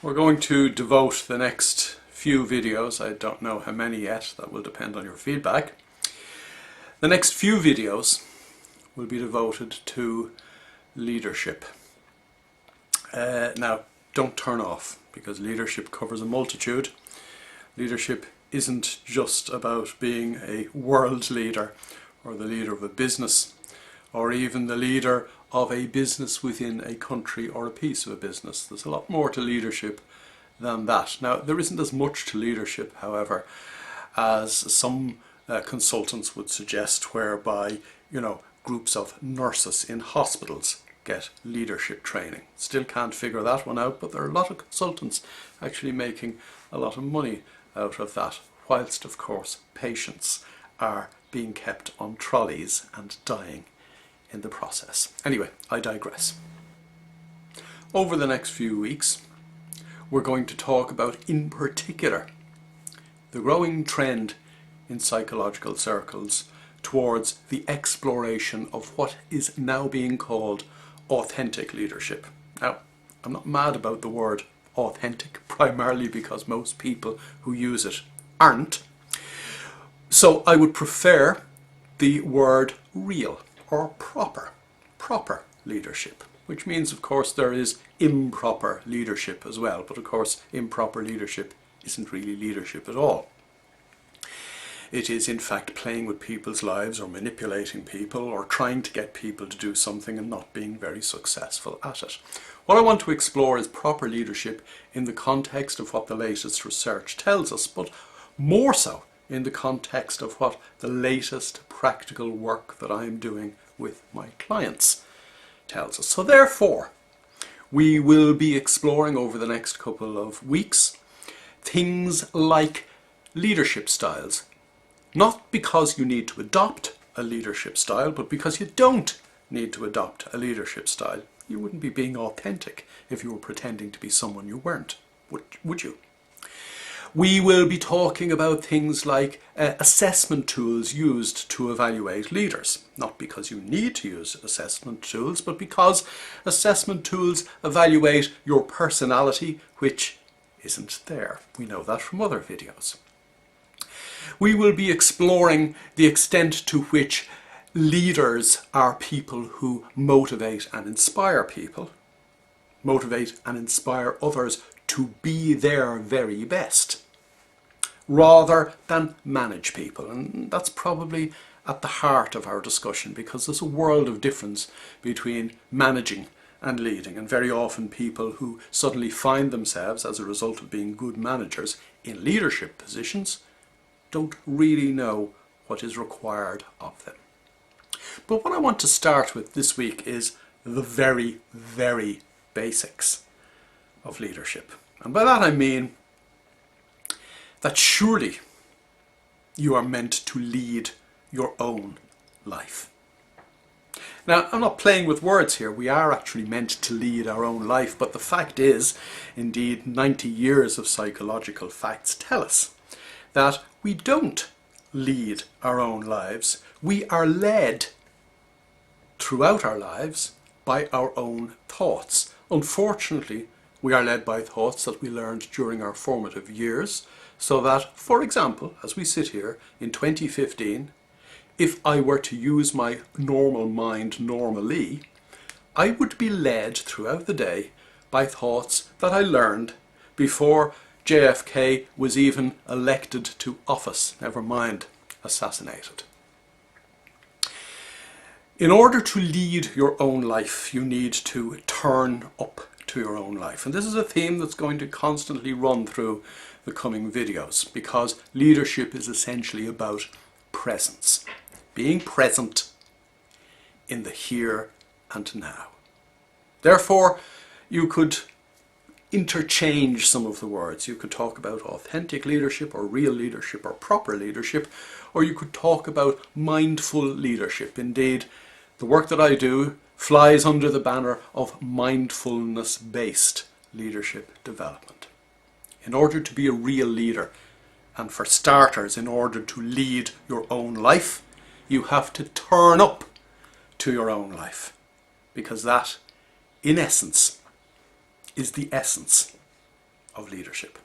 We're going to devote the next few videos, I don't know how many yet, that will depend on your feedback. The next few videos will be devoted to leadership. Now, don't turn off, because leadership covers a multitude. Leadership isn't just about being a world leader, or the leader of a business, or even the leader of a business within a country or a piece of a business. There's a lot more to leadership than that. Now, there isn't as much to leadership, however, as some consultants would suggest, whereby, groups of nurses in hospitals get leadership training. Still can't figure that one out, but there are a lot of consultants actually making a lot of money out of that, whilst of course patients are being kept on trolleys and dying in the process. Anyway, I digress. Over the next few weeks, we're going to talk about, in particular, the growing trend in psychological circles towards the exploration of what is now being called authentic leadership. Now, I'm not mad about the word authentic, primarily because most people who use it aren't. So I would prefer the word real or proper leadership, which means, of course, there is improper leadership as well. But of course, improper leadership isn't really leadership at all. It is in fact playing with people's lives, or manipulating people, or trying to get people to do something and not being very successful at it. What I want to explore is proper leadership in the context of what the latest research tells us, but more so in the context of what the latest practical work that I'm doing with my clients tells us. So therefore, we will be exploring over the next couple of weeks things like leadership styles. Not because you need to adopt a leadership style, but because you don't need to adopt a leadership style. You wouldn't be being authentic if you were pretending to be someone you weren't, would you? We will be talking about things like assessment tools used to evaluate leaders. Not because you need to use assessment tools, but because assessment tools evaluate your personality, which isn't there. We know that from other videos. We will be exploring the extent to which leaders are people who motivate and inspire people, motivate and inspire others to be their very best, rather than manage people. And that's probably at the heart of our discussion, because there's a world of difference between managing and leading, and very often people who suddenly find themselves, as a result of being good managers, in leadership positions don't really know what is required of them. But what I want to start with this week is the very, very basics of leadership. And by that I mean that surely you are meant to lead your own life. Now, I'm not playing with words here. We are actually meant to lead our own life, but the fact is, indeed, 90 years of psychological facts tell us that we don't lead our own lives. We are led throughout our lives by our own thoughts. Unfortunately, we are led by thoughts that we learned during our formative years, so that, for example, as we sit here in 2015, if I were to use my normal mind normally, I would be led throughout the day by thoughts that I learned before JFK was even elected to office, never mind assassinated. In order to lead your own life, you need to turn up to your own life. And this is a theme that's going to constantly run through the coming videos, because leadership is essentially about presence. Being present in the here and now. Therefore, you could interchange some of the words. You could talk about authentic leadership, or real leadership, or proper leadership, or you could talk about mindful leadership. Indeed, the work that I do flies under the banner of mindfulness-based leadership development. In order to be a real leader, and for starters, in order to lead your own life, you have to turn up to your own life, because that, in essence, is the essence of leadership.